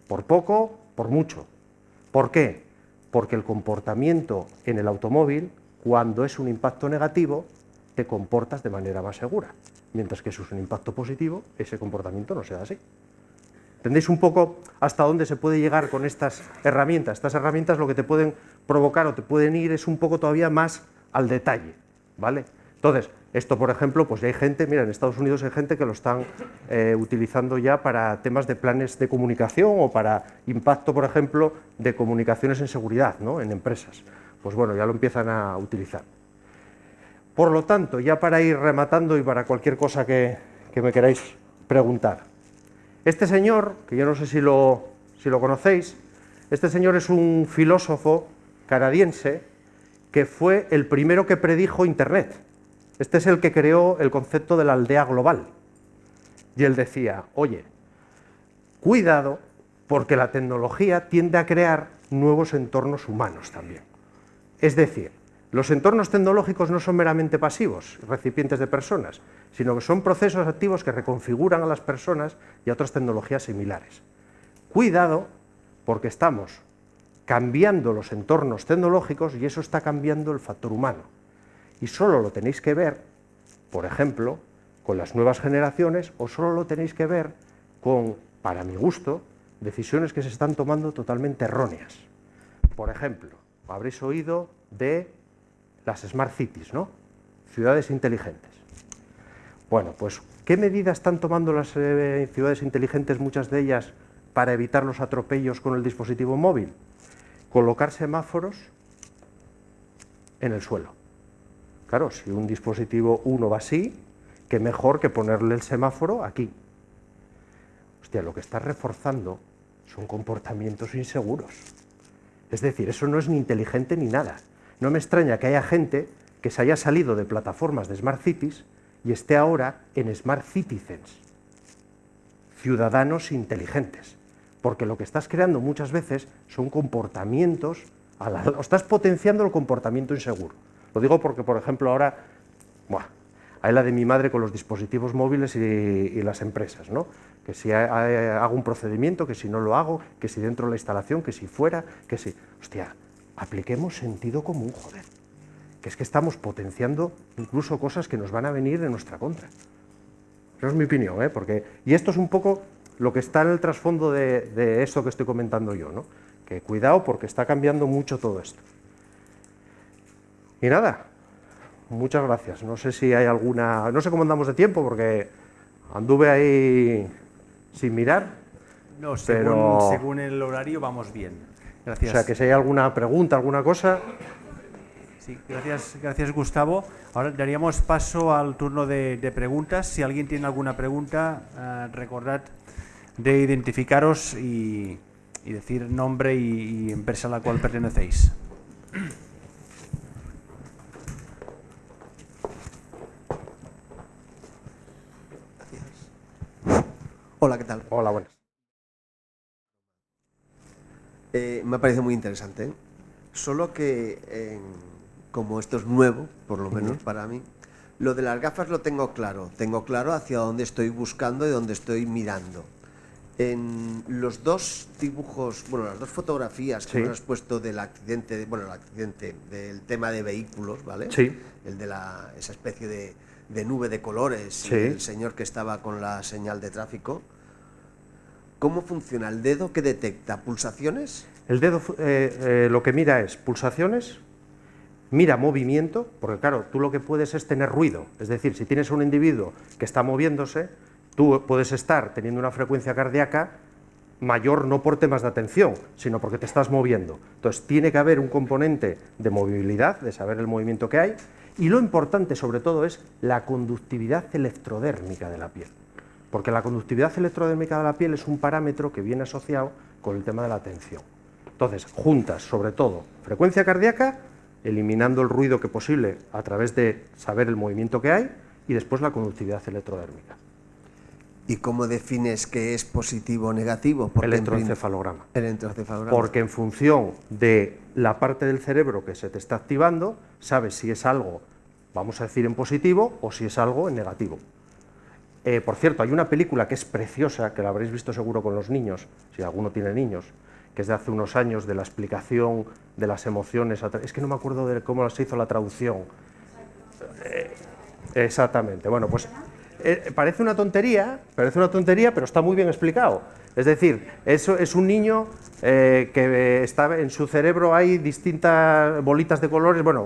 por poco, por mucho. ¿Por qué? Porque el comportamiento en el automóvil, cuando es un impacto negativo, te comportas de manera más segura, mientras que si es un impacto positivo, ese comportamiento no se da así. ¿Entendéis un poco hasta dónde se puede llegar con estas herramientas? Estas herramientas lo que te pueden provocar o te pueden ir es un poco todavía más al detalle, ¿vale? Entonces, esto, por ejemplo, pues ya hay gente, mira, en Estados Unidos hay gente que lo están utilizando ya para temas de planes de comunicación o para impacto, por ejemplo, de comunicaciones en seguridad, ¿no? En empresas. Pues bueno, ya lo empiezan a utilizar. Por lo tanto, ya para ir rematando y para cualquier cosa que me queráis preguntar. Este señor, que yo no sé si lo conocéis, Este señor es un filósofo canadiense que fue el primero que predijo Internet. Este es el que creó el concepto de la aldea global. Y él decía, oye, cuidado, porque la tecnología tiende a crear nuevos entornos humanos también. Es decir, los entornos tecnológicos no son meramente pasivos, recipientes de personas, sino que son procesos activos que reconfiguran a las personas y a otras tecnologías similares. Cuidado, porque estamos cambiando los entornos tecnológicos y eso está cambiando el factor humano. Y solo lo tenéis que ver, por ejemplo, con las nuevas generaciones, o solo lo tenéis que ver con, para mi gusto, decisiones que se están tomando totalmente erróneas. Por ejemplo, habréis oído de las Smart Cities, ¿no? Ciudades inteligentes. Bueno, pues, ¿qué medidas están tomando las ciudades inteligentes, muchas de ellas, para evitar los atropellos con el dispositivo móvil? Colocar semáforos en el suelo. Claro, si un dispositivo va así, qué mejor que ponerle el semáforo aquí. Hostia, lo que está reforzando son comportamientos inseguros. Es decir, eso no es ni inteligente ni nada. No me extraña que haya gente que se haya salido de plataformas de Smart Cities y esté ahora en Smart Citizens, ciudadanos inteligentes. Porque lo que estás creando muchas veces son comportamientos, o estás potenciando el comportamiento inseguro. Lo digo porque, por ejemplo, ahora, hay la de mi madre con los dispositivos móviles y las empresas, ¿no? Que si hago un procedimiento, que si no lo hago, que si dentro de la instalación, que si fuera, que si... Hostia, apliquemos sentido común, joder. Que es que estamos potenciando incluso cosas que nos van a venir en nuestra contra. Esa es mi opinión, ¿eh? Y esto es un poco lo que está en el trasfondo de esto que estoy comentando yo, ¿no? Que cuidado porque está cambiando mucho todo esto. Y nada, muchas gracias. No sé si hay alguna... No sé cómo andamos de tiempo porque anduve ahí sin mirar. No, pero... según el horario vamos bien. Gracias. O sea, que si hay alguna pregunta, alguna cosa... Sí, gracias Gustavo. Ahora daríamos paso al turno de preguntas. Si alguien tiene alguna pregunta, recordad de identificaros y decir nombre y empresa a la cual pertenecéis. Hola, ¿qué tal? Hola, buenas. Me ha parecido muy interesante, solo que como esto es nuevo, por lo menos para mí, lo de las gafas lo tengo claro hacia dónde estoy buscando y dónde estoy mirando. En los dos dibujos, bueno, las dos fotografías que nos has puesto del accidente, del tema de vehículos, ¿vale? Sí. El de esa especie de nube de colores, sí. Y el señor que estaba con la señal de tráfico. ¿Cómo funciona el dedo que detecta pulsaciones? El dedo lo que mira es pulsaciones, mira movimiento, porque claro, tú lo que puedes es tener ruido, es decir, si tienes un individuo que está moviéndose, tú puedes estar teniendo una frecuencia cardíaca mayor no por temas de atención, sino porque te estás moviendo. Entonces tiene que haber un componente de movilidad, de saber el movimiento que hay, y lo importante sobre todo es la conductividad electrodérmica de la piel, porque la conductividad electrodérmica de la piel es un parámetro que viene asociado con el tema de la atención. Entonces, juntas sobre todo frecuencia cardíaca, eliminando el ruido que posible a través de saber el movimiento que hay, y después la conductividad electrodérmica. ¿Y cómo defines que es positivo o negativo? El electroencefalograma. El electroencefalograma. Porque en función de la parte del cerebro que se te está activando, sabes si es algo, vamos a decir, en positivo o si es algo en negativo. Por cierto, hay una película que es preciosa, que la habréis visto seguro con los niños, si alguno tiene niños, que es de hace unos años, de la explicación de las emociones. Es que no me acuerdo de cómo se hizo la traducción. Exactamente. Bueno, pues parece una tontería, pero está muy bien explicado. Es decir, eso es un niño que está en su cerebro, hay distintas bolitas de colores, bueno,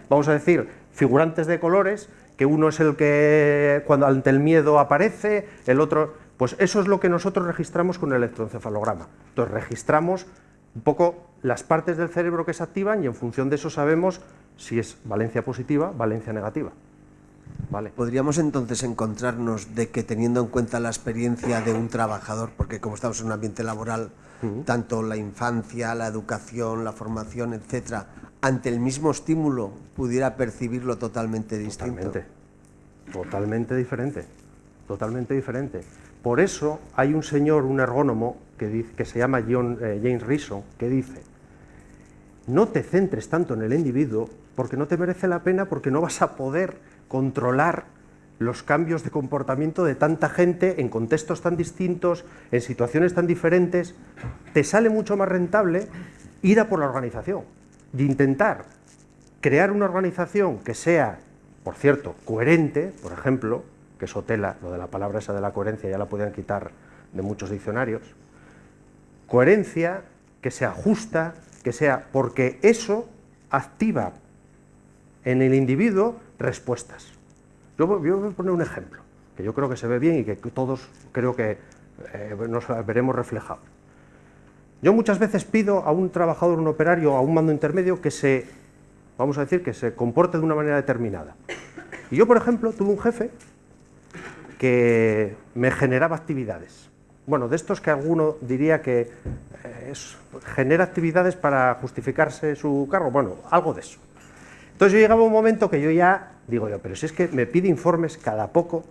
vamos a decir, figurantes de colores, que uno es el que cuando ante el miedo aparece, el otro... Pues eso es lo que nosotros registramos con el electroencefalograma. Entonces registramos un poco las partes del cerebro que se activan y en función de eso sabemos si es valencia positiva, valencia negativa. ¿Vale? ¿Podríamos entonces encontrarnos de que, teniendo en cuenta la experiencia de un trabajador, porque como estamos en un ambiente laboral, tanto la infancia, la educación, la formación, etcétera, ante el mismo estímulo pudiera percibirlo totalmente distinto? Totalmente diferente, totalmente diferente. Por eso hay un señor, un ergónomo, que se llama James Rison, que dice: no te centres tanto en el individuo porque no te merece la pena, porque no vas a poder controlar los cambios de comportamiento de tanta gente en contextos tan distintos, en situaciones tan diferentes. Te sale mucho más rentable ir a por la organización, de intentar crear una organización que sea, por cierto, coherente, por ejemplo, que eso tela, lo de la palabra esa de la coherencia ya la podían quitar de muchos diccionarios, coherencia, que sea justa, que sea, porque eso activa en el individuo respuestas. Yo voy a poner un ejemplo, que yo creo que se ve bien y que todos creo que nos veremos reflejados. Yo muchas veces pido a un trabajador, un operario, a un mando intermedio que se, vamos a decir, que se comporte de una manera determinada. Y yo, por ejemplo, tuve un jefe que me generaba actividades. Bueno, de estos que alguno diría que genera actividades para justificarse su cargo, bueno, algo de eso. Entonces yo llegaba un momento que yo ya digo yo, pero si es que me pide informes cada poco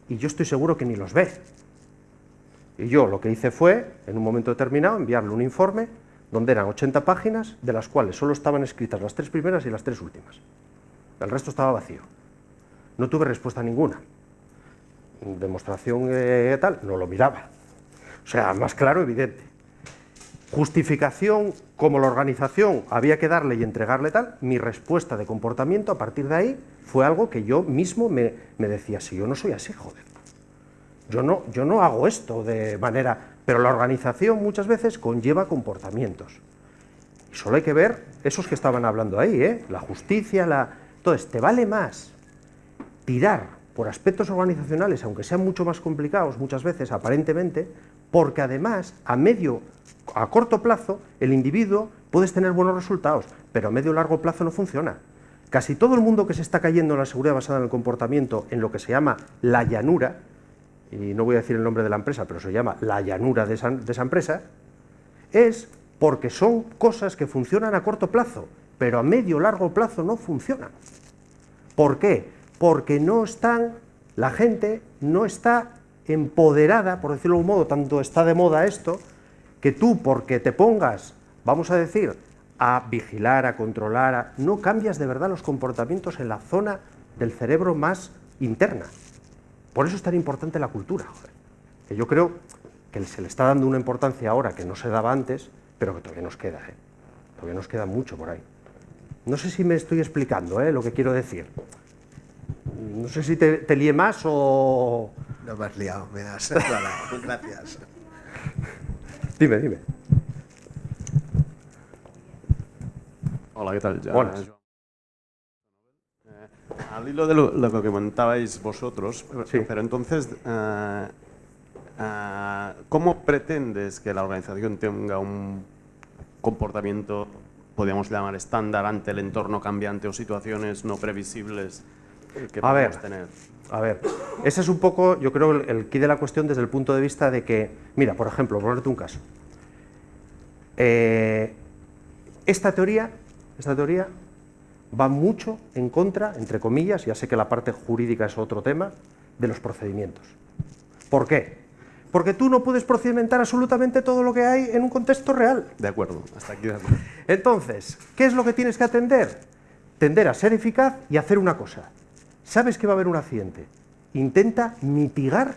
y yo estoy seguro que ni los ve. Y yo lo que hice fue, en un momento determinado, enviarle un informe donde eran 80 páginas, de las cuales solo estaban escritas las 3 primeras y las 3 últimas. El resto estaba vacío. No tuve respuesta ninguna. Demostración tal, no lo miraba. O sea, más claro, evidente. Justificación, como la organización había que darle y entregarle tal, mi respuesta de comportamiento a partir de ahí fue algo que yo mismo me decía, si yo no soy así, joder. Yo no hago esto de manera... Pero la organización muchas veces conlleva comportamientos. Y solo hay que ver esos que estaban hablando ahí, la justicia, Entonces, te vale más tirar por aspectos organizacionales, aunque sean mucho más complicados muchas veces, aparentemente, porque además, a corto plazo, el individuo puedes tener buenos resultados, pero a medio o largo plazo no funciona. Casi todo el mundo que se está cayendo en la seguridad basada en el comportamiento, en lo que se llama la llanura, y no voy a decir el nombre de la empresa, pero se llama la llanura de esa empresa, es porque son cosas que funcionan a corto plazo, pero a medio o largo plazo no funcionan. ¿Por qué? Porque la gente no está empoderada, por decirlo de algún modo, tanto está de moda esto, que tú, porque te pongas, vamos a decir, a vigilar, a controlar, no cambias de verdad los comportamientos en la zona del cerebro más interna. Por eso es tan importante la cultura, joder. Que yo creo que se le está dando una importancia ahora que no se daba antes, pero que todavía nos queda, todavía nos queda mucho por ahí. No sé si me estoy explicando, lo que quiero decir. No sé si te lié más o... No me has liado, me has aclarado. Gracias. Dime. Hola, ¿qué tal? Buenas. Al hilo de lo que comentabais vosotros, sí. Pero entonces, ¿cómo pretendes que la organización tenga un comportamiento, podríamos llamar estándar, ante el entorno cambiante o situaciones no previsibles que podemos tener? A ver, ese es un poco, yo creo, el quid de la cuestión desde el punto de vista de que, mira, por ejemplo, por ponerte un caso. Esta teoría va mucho en contra, entre comillas, ya sé que la parte jurídica es otro tema, de los procedimientos. ¿Por qué? Porque tú no puedes procedimentar absolutamente todo lo que hay en un contexto real. De acuerdo, hasta aquí de acuerdo. Entonces, ¿qué es lo que tienes que atender? Tender a ser eficaz y hacer una cosa. Sabes que va a haber un accidente. Intenta mitigar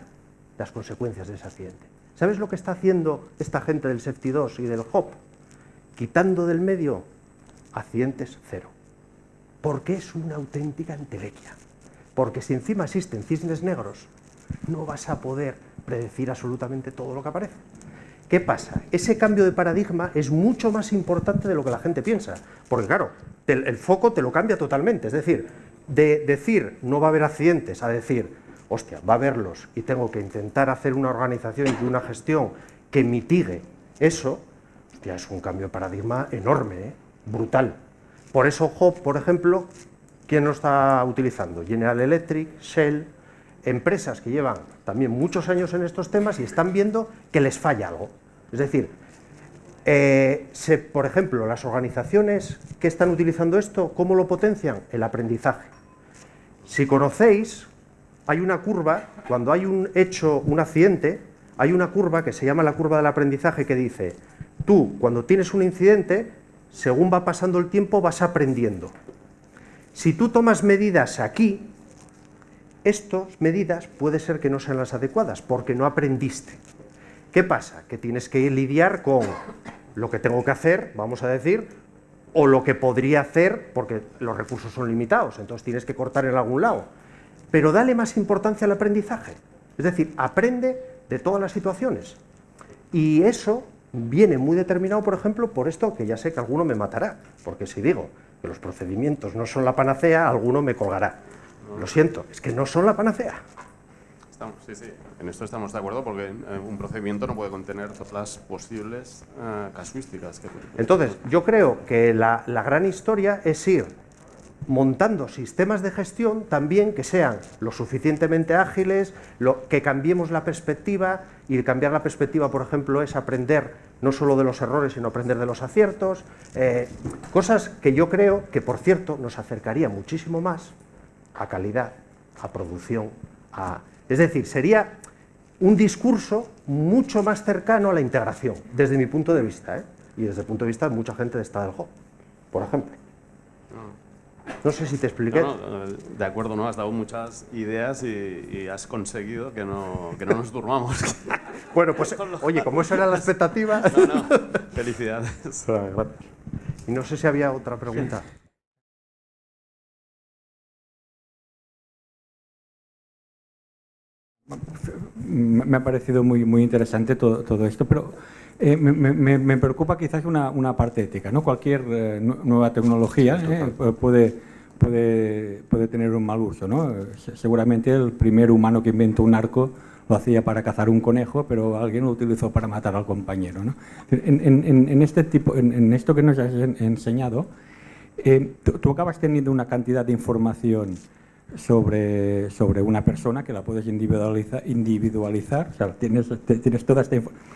las consecuencias de ese accidente. ¿Sabes lo que está haciendo esta gente del Safety 2 y del HOP? Quitando del medio accidentes cero. Porque es una auténtica entelequia. Porque si encima existen cisnes negros, no vas a poder predecir absolutamente todo lo que aparece. ¿Qué pasa? Ese cambio de paradigma es mucho más importante de lo que la gente piensa. Porque claro, el foco te lo cambia totalmente. Es decir, de decir no va a haber accidentes a decir, hostia, va a haberlos y tengo que intentar hacer una organización y una gestión que mitigue eso, hostia, es un cambio de paradigma enorme, brutal. Por eso HOP, por ejemplo, ¿quién lo está utilizando? General Electric, Shell, empresas que llevan también muchos años en estos temas y están viendo que les falla algo. Es decir, Por ejemplo, las organizaciones que están utilizando esto, ¿cómo lo potencian? El aprendizaje. Si conocéis, hay una curva, cuando hay un accidente, hay una curva que se llama la curva del aprendizaje que dice, tú, cuando tienes un incidente, según va pasando el tiempo, vas aprendiendo. Si tú tomas medidas aquí, estas medidas puede ser que no sean las adecuadas, porque no aprendiste. ¿Qué pasa? Que tienes que lidiar con lo que tengo que hacer, vamos a decir, o lo que podría hacer, porque los recursos son limitados, entonces tienes que cortar en algún lado. Pero dale más importancia al aprendizaje. Es decir, aprende de todas las situaciones. Y eso viene muy determinado, por ejemplo, por esto que ya sé que alguno me matará, porque si digo que los procedimientos no son la panacea, alguno me colgará. Lo siento, es que no son la panacea. Sí, en esto estamos de acuerdo porque un procedimiento no puede contener todas las posibles casuísticas. Entonces, yo creo que la gran historia es ir montando sistemas de gestión también que sean lo suficientemente ágiles, que cambiemos la perspectiva, y cambiar la perspectiva, por ejemplo, es aprender no solo de los errores, sino aprender de los aciertos, cosas que yo creo que, por cierto, nos acercaría muchísimo más a calidad, a producción, es decir, sería un discurso mucho más cercano a la integración, desde mi punto de vista, y desde el punto de vista de mucha gente de Estado del Hub, por ejemplo. No sé si te expliqué. No, de acuerdo, ¿no? Has dado muchas ideas y has conseguido que no nos durmamos. Bueno, pues, oye, como esa era la expectativa... No, felicidades. Y no sé si había otra pregunta. Me ha parecido muy interesante todo esto, pero me preocupa quizás una parte ética, ¿no? Cualquier nueva tecnología puede tener un mal uso, ¿no? Seguramente el primer humano que inventó un arco lo hacía para cazar un conejo, pero alguien lo utilizó para matar al compañero, ¿no? En esto que nos has enseñado, tú acabas teniendo una cantidad de información sobre una persona que la puedes individualizar, o sea, tienes toda esta información,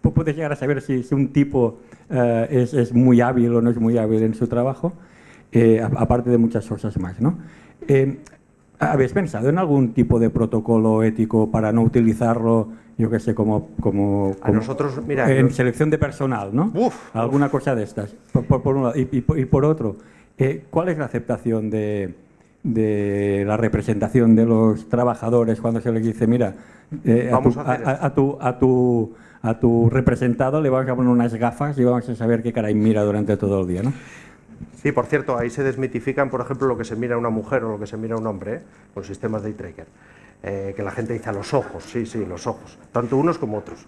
puedes llegar a saber si un tipo es muy hábil o no es muy hábil en su trabajo, aparte de muchas cosas más, ¿no? ¿Habéis pensado en algún tipo de protocolo ético para no utilizarlo, yo qué sé, como a nosotros, mira, en selección de personal, ¿no? Alguna cosa de estas, por un lado. Y por otro, ¿cuál es la aceptación de la representación de los trabajadores cuando se les dice, mira, a tu representado le vamos a poner unas gafas y vamos a saber qué caray mira durante todo el día, ¿no? Sí, por cierto, ahí se desmitifican, por ejemplo, lo que se mira a una mujer o lo que se mira a un hombre, con sistemas de eye-tracker, que la gente dice a los ojos, sí, los ojos, tanto unos como otros.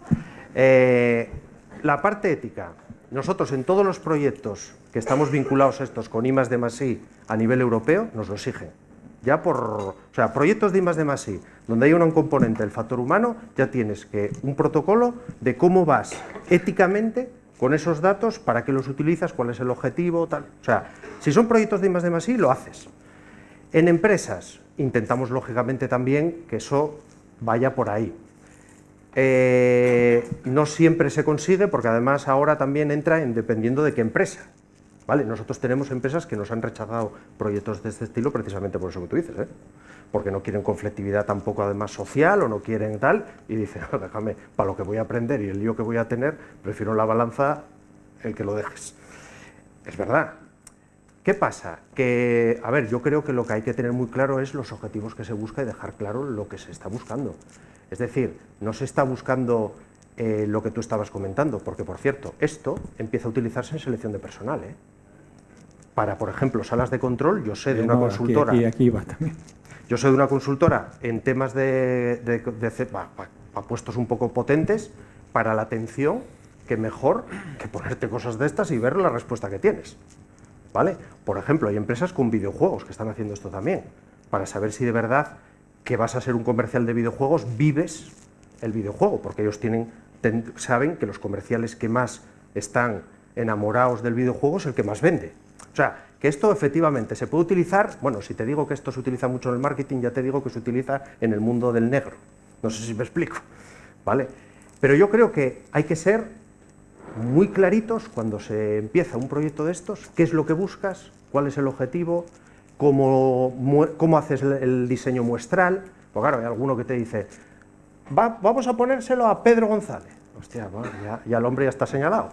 La parte ética, nosotros en todos los proyectos que estamos vinculados estos con I+D+I a nivel europeo, nos lo exigen. Ya o sea, proyectos de I+D+I, donde hay un componente del factor humano, ya tienes un protocolo de cómo vas éticamente con esos datos, para qué los utilizas, cuál es el objetivo, tal. O sea, si son proyectos de I+D+I, lo haces. En empresas, intentamos lógicamente también que eso vaya por ahí. No siempre se consigue, porque además ahora también dependiendo de qué empresa. ¿Vale? Nosotros tenemos empresas que nos han rechazado proyectos de este estilo precisamente por eso que tú dices, porque no quieren conflictividad tampoco además social o no quieren tal, y dicen, no, déjame, para lo que voy a aprender y el lío que voy a tener, prefiero la balanza el que lo dejes. Es verdad. ¿Qué pasa? Que, a ver, yo creo que lo que hay que tener muy claro es los objetivos que se busca y dejar claro lo que se está buscando. Es decir, no se está buscando lo que tú estabas comentando, porque, por cierto, esto empieza a utilizarse en selección de personal, Para, por ejemplo, salas de control, yo sé de una consultora... Aquí va también. Yo soy de una consultora en temas a puestos un poco potentes para la atención, que mejor que ponerte cosas de estas y ver la respuesta que tienes, ¿vale? Por ejemplo, hay empresas con videojuegos que están haciendo esto también, para saber si de verdad que vas a ser un comercial de videojuegos vives el videojuego, porque ellos saben que los comerciales que más están enamorados del videojuego es el que más vende. O sea, que esto efectivamente se puede utilizar, bueno, si te digo que esto se utiliza mucho en el marketing, ya te digo que se utiliza en el mundo del negro. No sé si me explico, ¿vale? Pero yo creo que hay que ser muy claritos cuando se empieza un proyecto de estos, qué es lo que buscas, cuál es el objetivo, cómo haces el diseño muestral. Pues claro, hay alguno que te dice, vamos a ponérselo a Pedro González. Hostia, bueno, ya el hombre ya está señalado.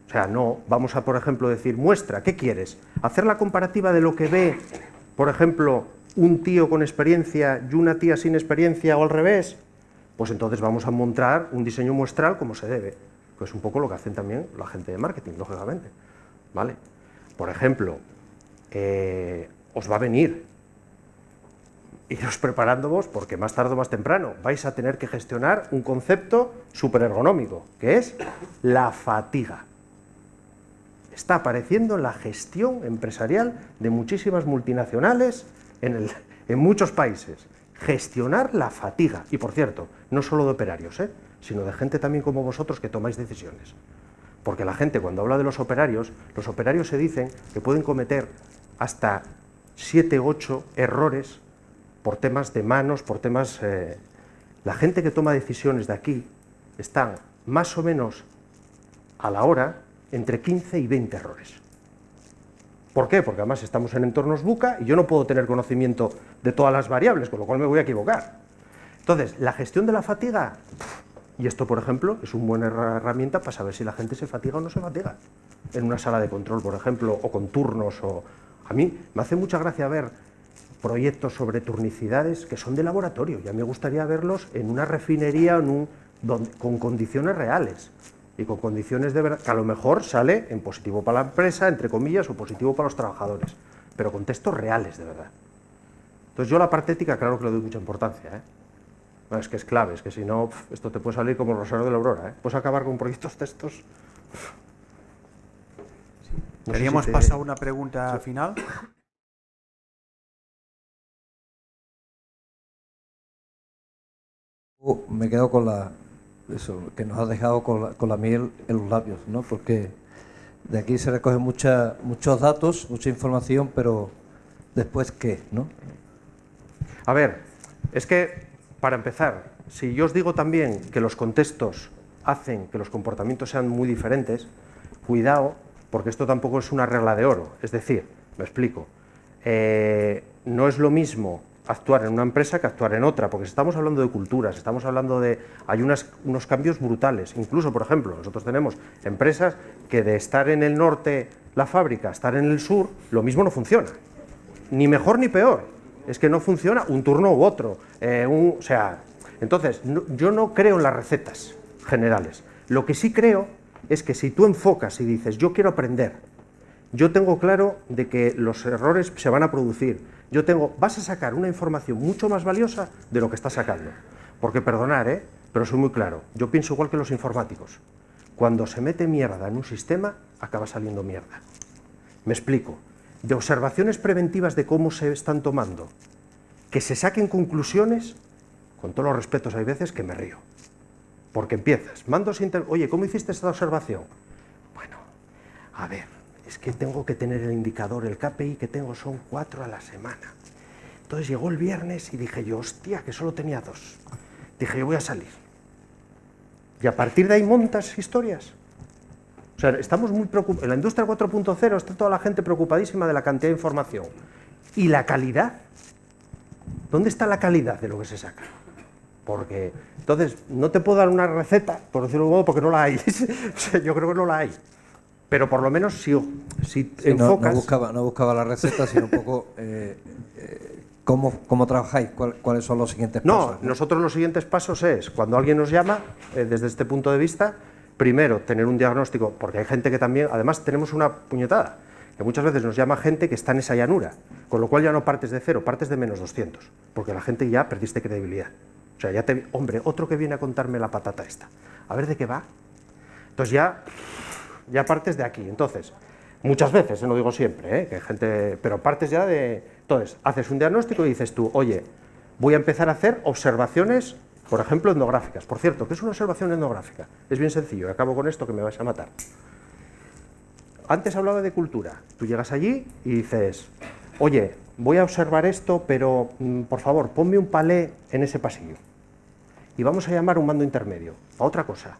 O sea, no, vamos a, por ejemplo, decir, muestra, ¿qué quieres? ¿Hacer la comparativa de lo que ve, por ejemplo, un tío con experiencia y una tía sin experiencia o al revés? Pues entonces vamos a montar un diseño muestral como se debe. Pues un poco lo que hacen también la gente de marketing, lógicamente. ¿Vale? Por ejemplo, os va a venir, iros preparándoos porque más tarde o más temprano vais a tener que gestionar un concepto súper ergonómico, que es la fatiga. Está apareciendo en la gestión empresarial de muchísimas multinacionales en muchos países. Gestionar la fatiga. Y por cierto, no solo de operarios, sino de gente también como vosotros que tomáis decisiones. Porque la gente cuando habla de los operarios se dicen que pueden cometer hasta 7, 8 errores por temas de manos, por temas... La gente que toma decisiones de aquí están más o menos a la hora entre 15 y 20 errores. ¿Por qué? Porque además estamos en entornos VUCA y yo no puedo tener conocimiento de todas las variables, con lo cual me voy a equivocar. Entonces, la gestión de la fatiga, y esto, por ejemplo, es una buena herramienta para saber si la gente se fatiga o no se fatiga. En una sala de control, por ejemplo, o con turnos, o... A mí me hace mucha gracia ver proyectos sobre turnicidades que son de laboratorio, y a mí me gustaría verlos en una refinería con condiciones reales. Y con condiciones de verdad, que a lo mejor sale en positivo para la empresa, entre comillas, o positivo para los trabajadores, pero con textos reales, de verdad. Entonces yo a la parte ética, claro que le doy mucha importancia, No, es que es clave, es que si no, esto te puede salir como el Rosario de la Aurora, Puedes acabar con proyectos textos. No Queríamos pasar a una pregunta final. Me quedo con eso que nos ha dejado con la miel en los labios, ¿no? Porque de aquí se recogen muchos datos, mucha información, pero después ¿qué, no? A ver, es que para empezar, si yo os digo también que los contextos hacen que los comportamientos sean muy diferentes, cuidado, porque esto tampoco es una regla de oro. Es decir, me explico, no es lo mismo actuar en una empresa que actuar en otra, porque estamos hablando de culturas, estamos hablando de... Hay unos cambios brutales, incluso, por ejemplo, nosotros tenemos empresas que de estar en el norte la fábrica, estar en el sur, lo mismo no funciona, ni mejor ni peor, es que no funciona un turno u otro, o sea, entonces, yo no creo en las recetas generales, lo que sí creo es que si tú enfocas y dices, yo quiero aprender, yo tengo claro de que los errores se van a producir, vas a sacar una información mucho más valiosa de lo que estás sacando. Porque, perdonar, pero soy muy claro, yo pienso igual que los informáticos. Cuando se mete mierda en un sistema, acaba saliendo mierda. Me explico. De observaciones preventivas de cómo se están tomando, que se saquen conclusiones, con todos los respetos hay veces que me río. Porque empiezas, oye, ¿cómo hiciste esta observación? Bueno, a ver, es que tengo que tener el indicador, el KPI que tengo son 4 a la semana. Entonces llegó el viernes y dije yo, hostia, que solo tenía 2. Dije, yo voy a salir. Y a partir de ahí montas historias. O sea, estamos muy preocupados. En la industria 4.0 está toda la gente preocupadísima de la cantidad de información. ¿Y la calidad? ¿Dónde está la calidad de lo que se saca? Porque, entonces, no te puedo dar una receta, por decirlo de un modo, porque no la hay. O sea, yo creo que no la hay. Pero por lo menos si enfocas... No buscaba la receta, sino un poco cómo trabajáis, cuáles son los siguientes pasos. No, nosotros los siguientes pasos es, cuando alguien nos llama, desde este punto de vista, primero tener un diagnóstico, porque hay gente que también, además tenemos una puñetada, que muchas veces nos llama gente que está en esa llanura, con lo cual ya no partes de 0, partes de menos 200, porque la gente ya perdiste credibilidad. O sea, hombre, otro que viene a contarme la patata esta, a ver de qué va. Entonces ya partes de aquí. Entonces, muchas veces, no digo siempre, que hay gente, pero partes ya de... Entonces, haces un diagnóstico y dices tú, oye, voy a empezar a hacer observaciones, por ejemplo, etnográficas. Por cierto, ¿qué es una observación etnográfica? Es bien sencillo, y acabo con esto que me vais a matar. Antes hablaba de cultura. Tú llegas allí y dices, oye, voy a observar esto, pero por favor, ponme un palé en ese pasillo. Y vamos a llamar un mando intermedio, a otra cosa.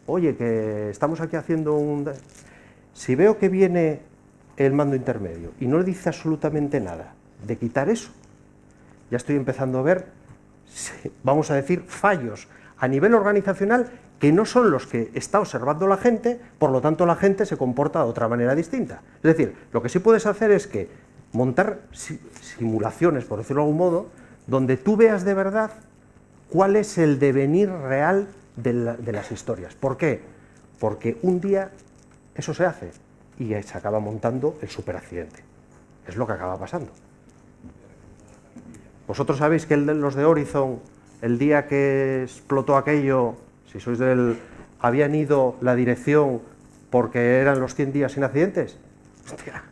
oye, que estamos aquí haciendo un... Si veo que viene el mando intermedio y no le dice absolutamente nada de quitar eso, ya estoy empezando a ver, vamos a decir, fallos a nivel organizacional que no son los que está observando la gente, por lo tanto la gente se comporta de otra manera distinta. Es decir, lo que sí puedes hacer es que montar simulaciones, por decirlo de algún modo, donde tú veas de verdad cuál es el devenir real de las historias. ¿Por qué? Porque un día eso se hace y se acaba montando el superaccidente. Es lo que acaba pasando. Vosotros sabéis que los de Horizon, el día que explotó aquello, si sois habían ido la dirección porque eran los 100 días sin accidentes. Hostia,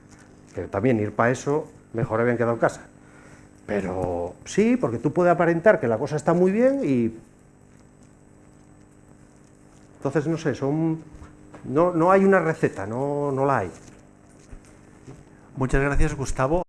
que también ir para eso, mejor habían quedado en casa. Pero sí, porque tú puedes aparentar que la cosa está muy bien y... Entonces, no sé, no hay una receta, no la hay. Muchas gracias, Gustavo.